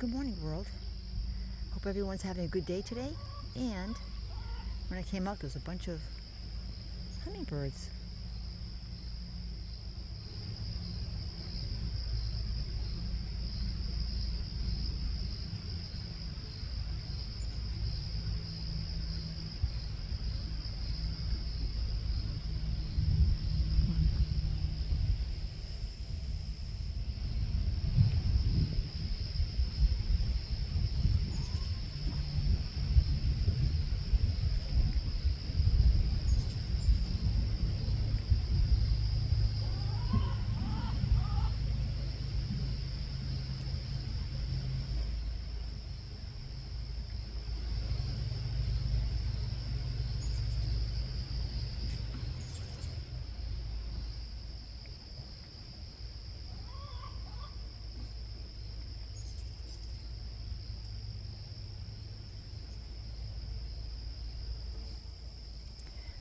Good morning, world. Hope everyone's having a good day today. And when I came out, there was a bunch of hummingbirds.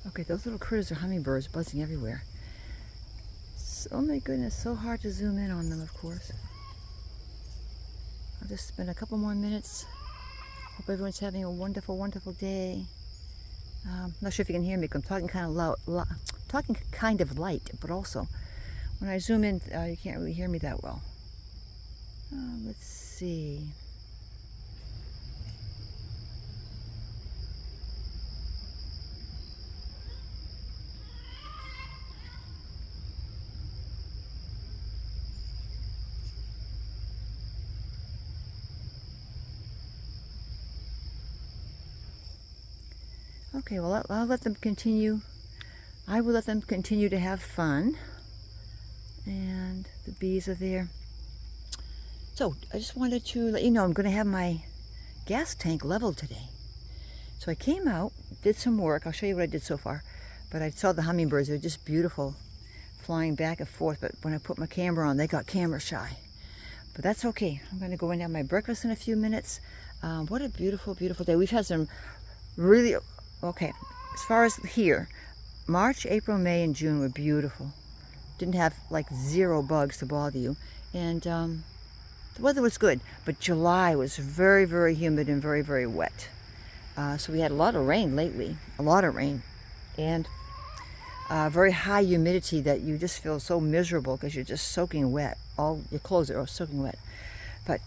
Okay, those little critters are hummingbirds buzzing everywhere. Oh my goodness, so hard to zoom in on them, of course. I'll just spend a couple more minutes. Hope everyone's having a wonderful, wonderful day. Not sure if you can hear me, because I'm talking kind of loud, talking kind of light, but also when I zoom in, you can't really hear me that well. Let's see. Okay, well, I'll let them continue. I will let them continue to have fun. And the bees are there. So, I just wanted to let you know I'm going to have my gas tank leveled today. So I came out, did some work. I'll show you what I did so far. But I saw the hummingbirds. They're just beautiful, flying back and forth. But when I put my camera on, they got camera shy. But that's okay. I'm going to go and have my breakfast in a few minutes. What a beautiful, beautiful day. We've had some really... Okay, as far as here, March, April, May, and June were beautiful. Didn't have like 0 bugs to bother you. And the weather was good, but July was very, very humid and very, very wet. So we had a lot of rain lately, a lot of rain. And very high humidity that you just feel so miserable because you're just soaking wet. All your clothes are soaking wet. But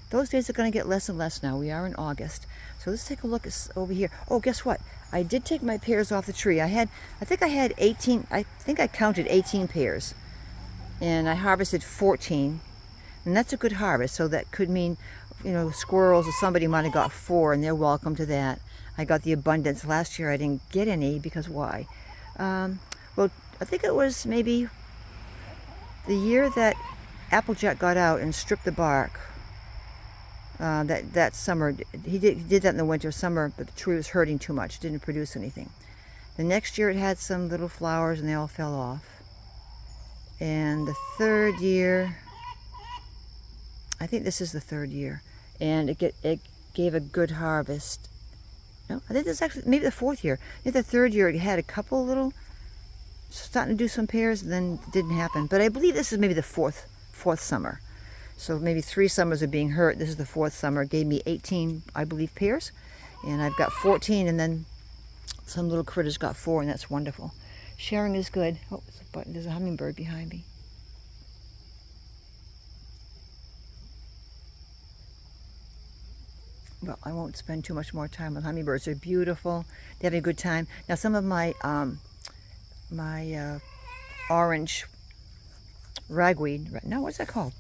those days are going to get less and less now. We are in August. So let's take a look over here. Oh, guess what? I did take my pears off the tree. I think I had 18, I think I counted 18 pears. And I harvested 14. And that's a good harvest. So that could mean, you know, squirrels or somebody might have got 4, and they're welcome to that. I got the abundance. Last year I didn't get any because why? Well, I think it was maybe the year that Applejack got out and stripped the bark. That summer, he did that in the winter. Summer, but the tree was hurting too much, didn't produce anything. The next year it had some little flowers and they all fell off. And the 3rd year, I think this is the 3rd year, and it gave a good harvest. No, I think this is actually maybe the 4th year. I think the 3rd year it had a couple little, starting to do some pears, and then it didn't happen. But I believe this is maybe the fourth summer. So maybe 3 summers of being hurt. This is the 4th summer. It gave me 18, I believe, pears. And I've got 14, and then some little critters got 4, and that's wonderful. Sharing is good. Oh, there's a hummingbird behind me. Well, I won't spend too much more time with hummingbirds. They're beautiful. They're having a good time. Now, some of my orange ragweed. No, what's that called?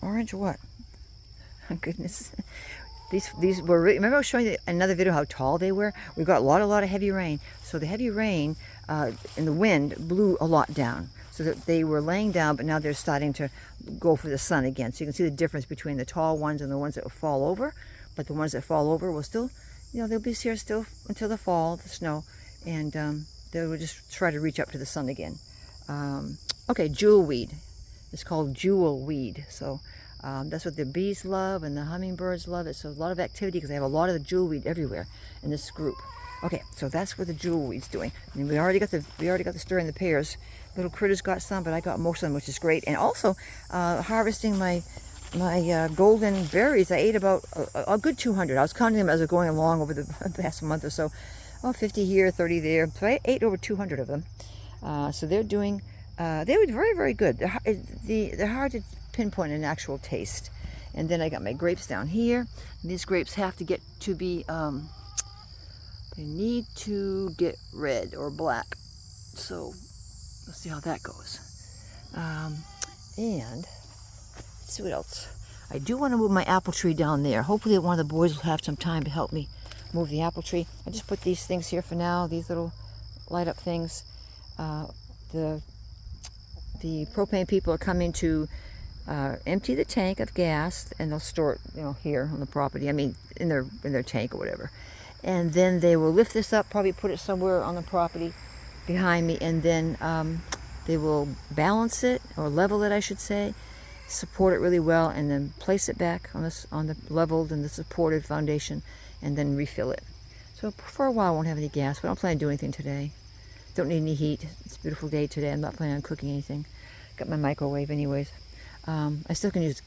Orange what? Oh goodness. These were really, remember I was showing you another video how tall they were? We got a lot of heavy rain. So the heavy rain and the wind blew a lot down. So that they were laying down, but now they're starting to go for the sun again. So you can see the difference between the tall ones and the ones that will fall over. But the ones that fall over will still, you know, they'll be here still until the fall, the snow. And they will just try to reach up to the sun again. Okay, jewelweed. It's called jewelweed. So that's what the bees love and the hummingbirds love it. So a lot of activity because they have a lot of the jewelweed everywhere in this group. Okay, so that's what the jewelweed's doing. And we already got the stir in the pears. Little critters got some, but I got most of them, which is great. And also harvesting my my golden berries, I ate about a good 200. I was counting them as I was going along over the past month or so. Oh, 50 here, 30 there. So I ate over 200 of them. So they're doing, they were very, very good. They're hard to pinpoint an actual taste. And then I got my grapes down here. And these grapes have to get to be, they need to get red or black. So let's see how that goes. And let's see what else. I do want to move my apple tree down there. Hopefully one of the boys will have some time to help me move the apple tree. I just put these things here for now, these little light up things. The propane people are coming to empty the tank of gas, and they'll store it, here on the property. I mean, in their tank or whatever. And then they will lift this up, probably put it somewhere on the property behind me, and then they will balance it, or level it, I should say, support it really well, and then place it back on the leveled and the supported foundation, and then refill it. So for a while I won't have any gas, but I don't plan to do anything today. Don't need any heat. It's a beautiful day today. I'm not planning on cooking anything. Got my microwave anyways. I still can use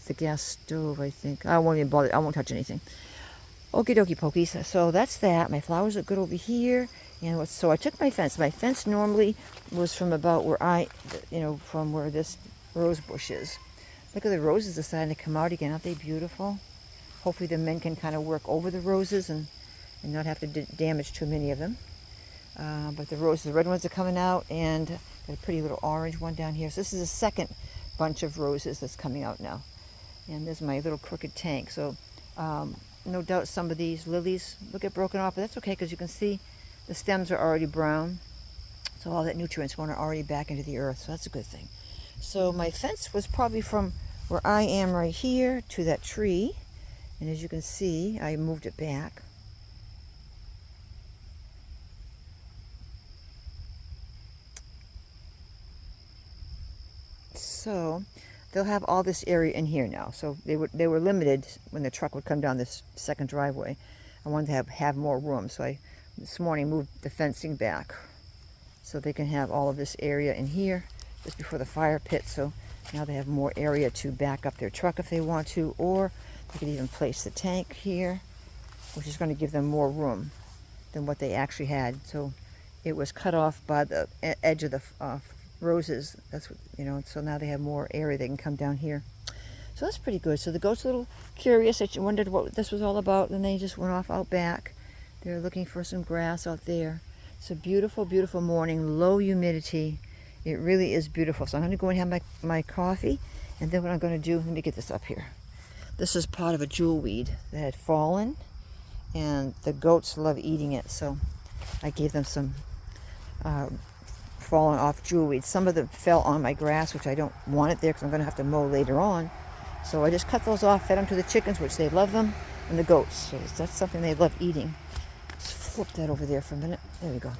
the gas stove, I think. I won't even bother. I won't touch anything. Okie dokie pokies. So that's that. My flowers look good over here. And so I took my fence. My fence normally was from about where from where this rose bush is. Look at the roses deciding to come out again. Aren't they beautiful? Hopefully the men can kind of work over the roses and not have to damage too many of them. But the roses, the red ones are coming out, and got a pretty little orange one down here. So this is the second bunch of roses that's coming out now. And there's my little crooked tank. So no doubt some of these lilies will get broken off, but that's okay because you can see the stems are already brown. So all that nutrient's going already back into the earth. So that's a good thing. So my fence was probably from where I am right here to that tree. And as you can see, I moved it back. So they'll have all this area in here now. So they were limited when the truck would come down this second driveway. I wanted to have more room, so I this morning moved the fencing back so they can have all of this area in here just before the fire pit. So now they have more area to back up their truck if they want to, or they could even place the tank here, which is going to give them more room than what they actually had. So it was cut off by the edge of the roses. That's what, so now they have more area. They can come down here. So that's pretty good. So the goats are a little curious. They wondered what this was all about, and they just went off out back. They're looking for some grass out there. It's a beautiful, beautiful morning, low humidity. It really is beautiful. So I'm going to go and have my coffee, and then what I'm going to do, let me get this up here. This is part of a jewelweed that had fallen, and the goats love eating it. So I gave them some fallen off jewelweed. Some of them fell on my grass, which I don't want it there because I'm going to have to mow later on. So I just cut those off, fed them to the chickens, which they love them, and the goats. So that's something they love eating. Let's flip that over there for a minute. There we go.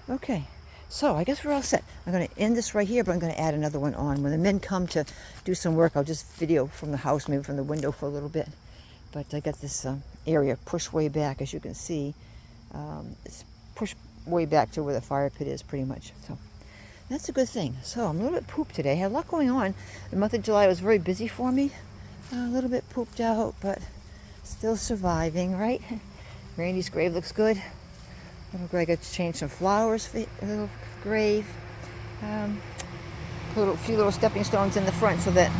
Okay, so I guess we're all set. I'm going to end this right here, but I'm going to add another one on. When the men come to do some work, I'll just video from the house, maybe from the window for a little bit. But I got this area pushed way back, as you can see. It's pushed way back to where the fire pit is, pretty much. So that's a good thing. So I'm a little bit pooped today. I had a lot going on. The month of July was very busy for me. A little bit pooped out, but still surviving, right? Randy's grave looks good. Little Greg got to change some flowers for a little grave. Put a few little stepping stones in the front so that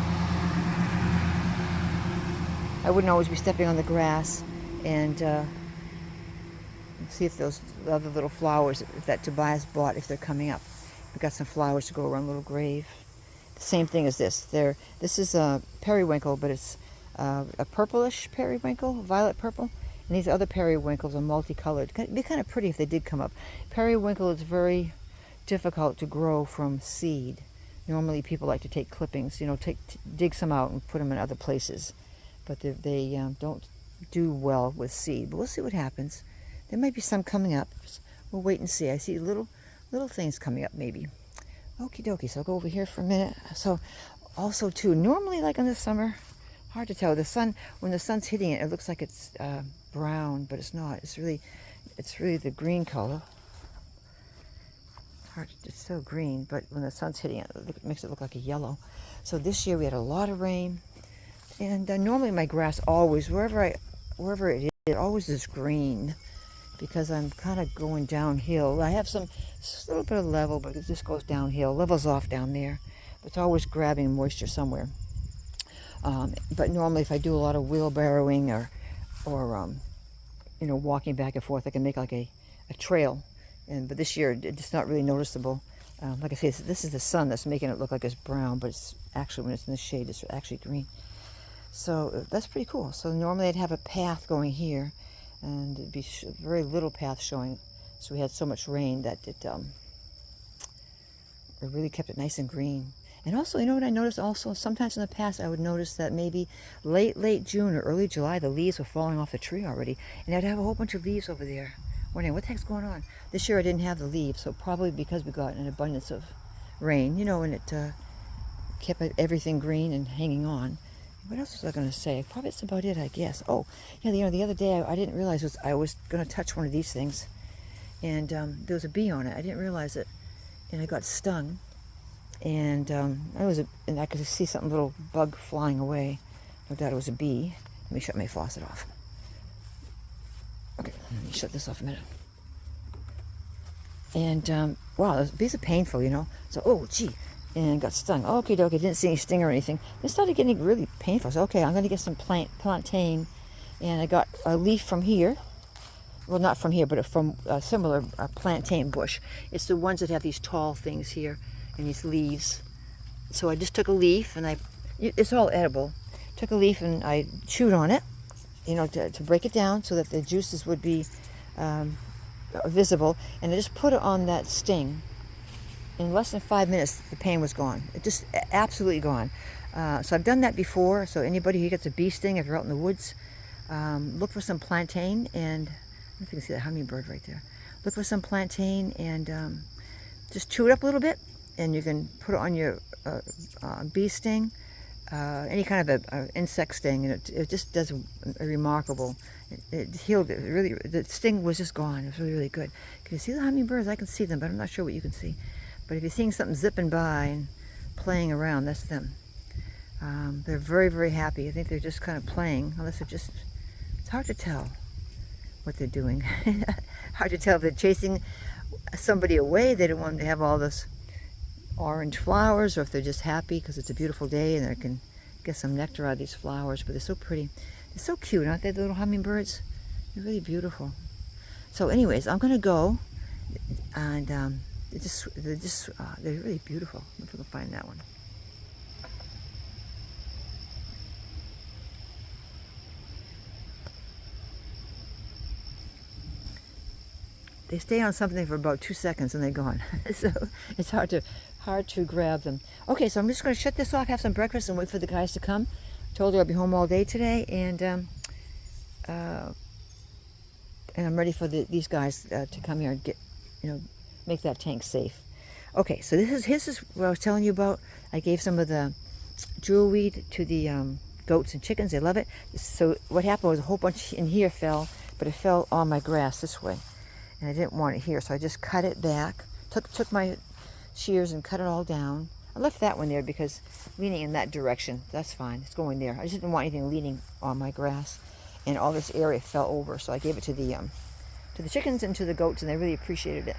I wouldn't always be stepping on the grass. And see if those other little flowers that Tobias bought, if they're coming up. We've got some flowers to go around the little grave. The same thing as this. This is a periwinkle, but it's a purplish periwinkle, violet purple. And these other periwinkles are multicolored. It'd be kind of pretty if they did come up. Periwinkle is very difficult to grow from seed. Normally people like to take clippings, dig some out and put them in other places. But they don't do well with seed. But we'll see what happens. There might be some coming up. We'll wait and see. I see little things coming up maybe. Okie dokie. So I'll go over here for a minute. So also too, normally like in the summer, hard to tell. When the sun's hitting it, it looks like it's brown, but it's not. It's really the green color. It's so green, but when the sun's hitting it, it makes it look like a yellow. So this year we had a lot of rain. And normally my grass always, wherever it is, it always is green because I'm kind of going downhill. I have a little bit of level, but it just goes downhill. Levels off down there. But it's always grabbing moisture somewhere. But normally if I do a lot of wheelbarrowing or walking back and forth, I can make like a trail. But this year it's not really noticeable. Like I say, this is the sun that's making it look like it's brown, but it's actually, when it's in the shade, it's actually green. So that's pretty cool. So normally I'd have a path going here, and it'd be very little path showing. So we had so much rain that it really kept it nice and green. And also, you know what I noticed also? Sometimes in the past I would notice that maybe late June or early July, the leaves were falling off the tree already. And I'd have a whole bunch of leaves over there. Wondering, what the heck's going on? This year I didn't have the leaves, so probably because we got an abundance of rain, and it kept everything green and hanging on. What else was I going to say? Probably that's about it, I guess. Oh, yeah, the other day I didn't realize I was going to touch one of these things. And there was a bee on it. I didn't realize it. And I got stung. And and I could see something, little bug flying away. No doubt it was a bee. Let me shut my faucet off. Okay, let me shut this off a minute. And wow, those bees are painful, So, oh, gee, and got stung. Okay, dokie, didn't see any sting or anything. They started getting really painful. So, okay, I'm going to get some plantain. And I got a leaf from here. Well, not from here, but from a similar plantain bush. It's the ones that have these tall things here and these leaves. So I just took a leaf, and it's all edible. Took a leaf and I chewed on it, to break it down so that the juices would be visible. And I just put it on that sting. In less than 5 minutes, the pain was gone. It just absolutely gone. So I've done that before. So anybody who gets a bee sting, if you're out in the woods, look for some plantain. And I don't know if you can see that hummingbird right there. Look for some plantain and just chew it up a little bit. And you can put it on your bee sting, any kind of a insect sting, and it just does a remarkable. It healed it. Really, the sting was just gone. It was really, really good. Can you see the hummingbirds? I can see them, but I'm not sure what you can see. But if you're seeing something zipping by and playing around, that's them. They're very, very happy. I think they're just kind of playing, unless it's hard to tell what they're doing. Hard to tell if they're chasing somebody away. They don't want them to have all this orange flowers, or if they're just happy because it's a beautiful day and they can get some nectar out of these flowers. But they're so pretty. They're so cute, aren't they, the little hummingbirds? They're really beautiful. So anyways, I'm going to go, and they're really beautiful. If we can find that one. They stay on something for about 2 seconds and they're gone. So it's hard to grab them. Okay, so I'm just going to shut this off, have some breakfast, and wait for the guys to come. Told her I'll be home all day today, and I'm ready for these guys to come here and get, make that tank safe. Okay, so this is what I was telling you about. I gave some of the jewelweed to the goats and chickens. They love it. So what happened was a whole bunch in here fell, but it fell on my grass this way. And I didn't want it here, so I just cut it back. Took my shears and cut it all down. I left that one there because leaning in that direction, that's fine. It's going there. I just didn't want anything leaning on my grass. And all this area fell over, so I gave it to the chickens and to the goats, and they really appreciated it.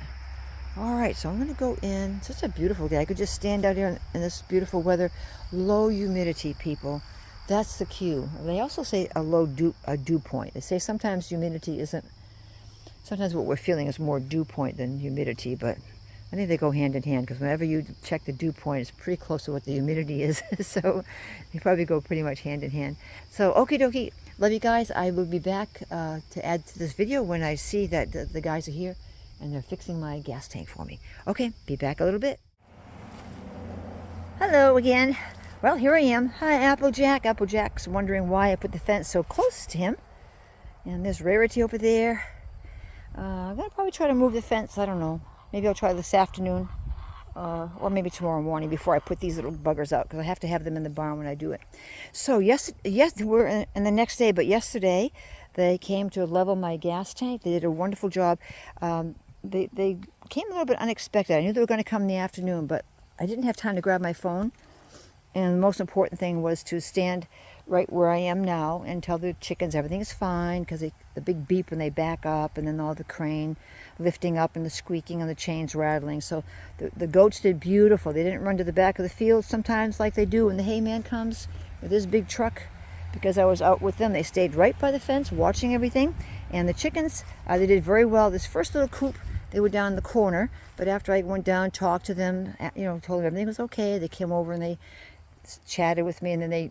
All right, so I'm going to go in. It's such a beautiful day. I could just stand out here in this beautiful weather. Low humidity, people. That's the cue. They also say a dew point. They say sometimes humidity isn't. Sometimes what we're feeling is more dew point than humidity, but I think they go hand in hand, because whenever you check the dew point, it's pretty close to what the humidity is. So they probably go pretty much hand in hand. So okie dokie, love you guys. I will be back to add to this video when I see that the guys are here and they're fixing my gas tank for me. Okay, be back a little bit. Hello again. Well, here I am. Hi, Applejack. Applejack's wondering why I put the fence so close to him. And there's Rarity over there. I'm going to probably try to move the fence. I don't know. Maybe I'll try this afternoon. Or maybe tomorrow morning before I put these little buggers out, because I have to have them in the barn when I do it. So yes, we're in the next day, but yesterday they came to level my gas tank. They did a wonderful job. They came a little bit unexpected. I knew they were going to come in the afternoon, but I didn't have time to grab my phone. And the most important thing was to stand right where I am now and tell the chickens everything is fine, because the big beep when they back up, and then all the crane lifting up and the squeaking and the chains rattling. So the goats did beautiful. They didn't run to the back of the field sometimes like they do when the hay man comes with his big truck. Because I was out with them, they stayed right by the fence watching everything. And the chickens, they did very well. This first little coop, they were down in the corner, but after I went down, talked to them, told them everything was okay, they came over and they chatted with me, and then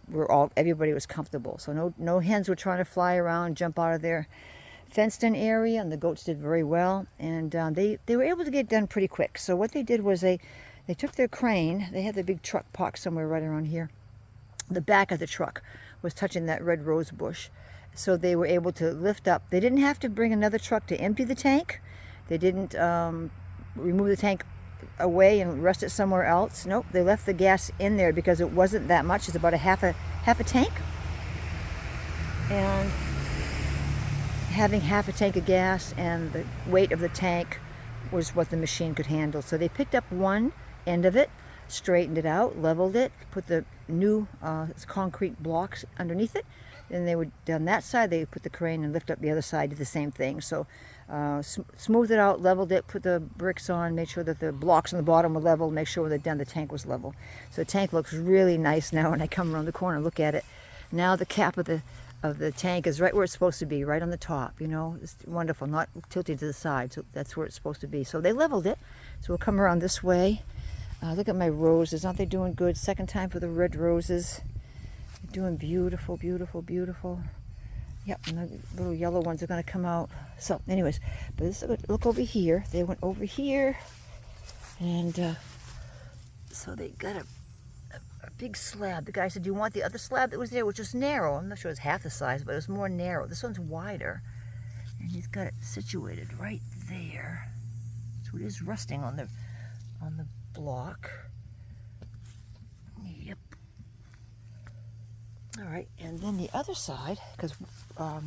everybody was comfortable. So no hens were trying to fly around, jump out of their fenced-in area, and the goats did very well. And they were able to get done pretty quick. So what they did was they took their crane. They had the big truck parked somewhere right around here. The back of the truck was touching that red rose bush. So they were able to lift up. They didn't have to bring another truck to empty the tank. They didn't remove the tank away and rest it somewhere else. Nope, they left the gas in there because it wasn't that much. It's about a half a tank. And having half a tank of gas and the weight of the tank was what the machine could handle. So they picked up one end of it, straightened it out, leveled it, put the new concrete blocks underneath it. Then they would, down that side, they would put the crane and lift up the other side, did the same thing. So smooth it out, leveled it, put the bricks on, made sure that the blocks on the bottom were level, make sure when they're done the tank was level. So the tank looks really nice now when I come around the corner and look at it. Now the cap of the tank is right where it's supposed to be, right on the top, It's wonderful, not tilting to the side, so that's where it's supposed to be. So they leveled it. So we'll come around this way. Look at my roses, aren't they doing good? Second time for the red roses. They're doing beautiful, beautiful, beautiful. Yep, and the little yellow ones are going to come out. So anyways, but look over here. They went over here, and so they got a big slab. The guy said, do you want the other slab that was there, which was narrow? I'm not sure it's half the size, but it was more narrow. This one's wider, and he's got it situated right there. So it is resting on the block. Yep. All right, and then the other side, because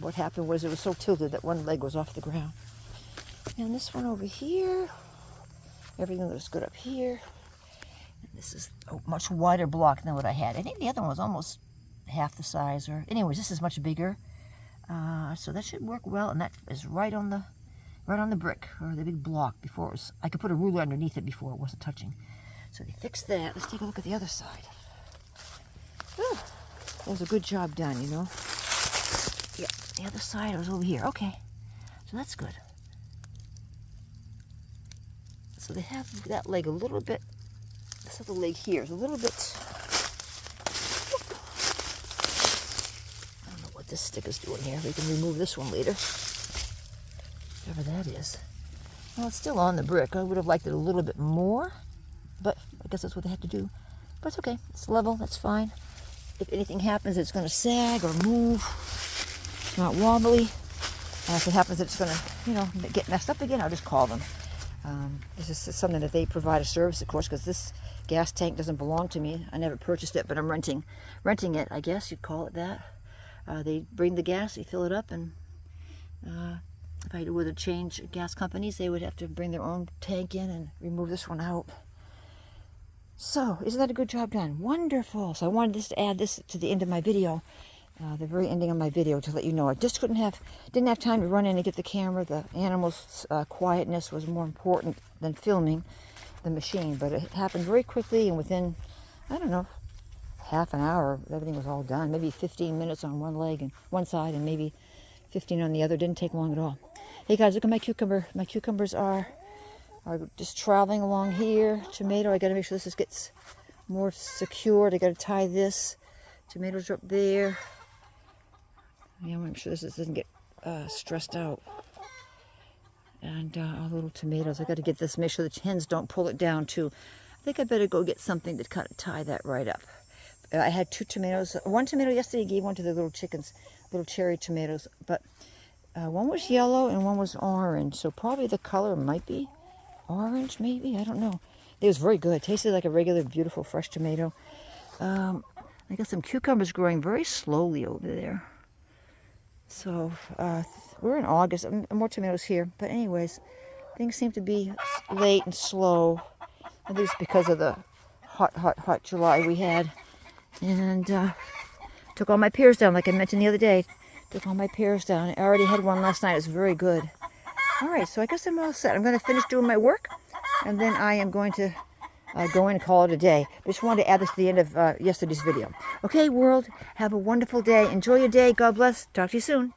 what happened was it was so tilted that one leg was off the ground. And this one over here, everything was good up here. And this is a much wider block than what I had. I think the other one was almost half the size, or anyways, this is much bigger. So that should work well, and that is right on the brick, or the big block. Before it was, I could put a ruler underneath it before it wasn't touching. So they fixed that. Let's take a look at the other side. Whew. That was a good job done, Yeah, the other side was over here. Okay, so that's good. So they have that leg a little bit. This other leg here is a little bit. I don't know what this stick is doing here. We can remove this one later. Whatever that is. Well, it's still on the brick. I would have liked it a little bit more, but I guess that's what they had to do. But it's okay. It's level. That's fine. If anything happens, it's going to sag or move. It's not wobbly. And if it happens, it's going to, get messed up again, I'll just call them. This is something that they provide a service, of course, because this gas tank doesn't belong to me. I never purchased it, but I'm renting it, I guess you'd call it that. They bring the gas, they fill it up, and if I were to change gas companies, they would have to bring their own tank in and remove this one out. So, isn't that a good job done? Wonderful. So I wanted to add this to the end of my video, the very ending of my video, to let you know. I just didn't have time to run in and get the camera. The animals' quietness was more important than filming the machine. But it happened very quickly, and within, I don't know, half an hour, everything was all done. Maybe 15 minutes on one leg and one side, and maybe 15 on the other. Didn't take long at all. Hey guys, look at my cucumber. My cucumbers are just traveling along here. Tomato, I got to make sure this gets more secured. I got to tie this. Tomatoes are up there. Yeah, I want to make sure this doesn't get stressed out. And our little tomatoes, I got to get this, make sure the hens don't pull it down too. I think I better go get something to kind of tie that right up. I had 2 tomatoes. One tomato yesterday, I gave one to the little chickens, little cherry tomatoes, but one was yellow and one was orange. So probably the color might be orange, maybe, I don't know. It was very good. It tasted like a regular, beautiful, fresh tomato. I got some cucumbers growing very slowly over there. So we're in August. More tomatoes here. But anyways, things seem to be late and slow, at least because of the hot July we had. And Took all my pears down, like I mentioned the other day. Took all my pears down. I already had one last night. It was very good. All right, so I guess I'm all set. I'm going to finish doing my work, and then I am going to go in and call it a day. Just wanted to add this to the end of yesterday's video. Okay, world, have a wonderful day. Enjoy your day. God bless. Talk to you soon.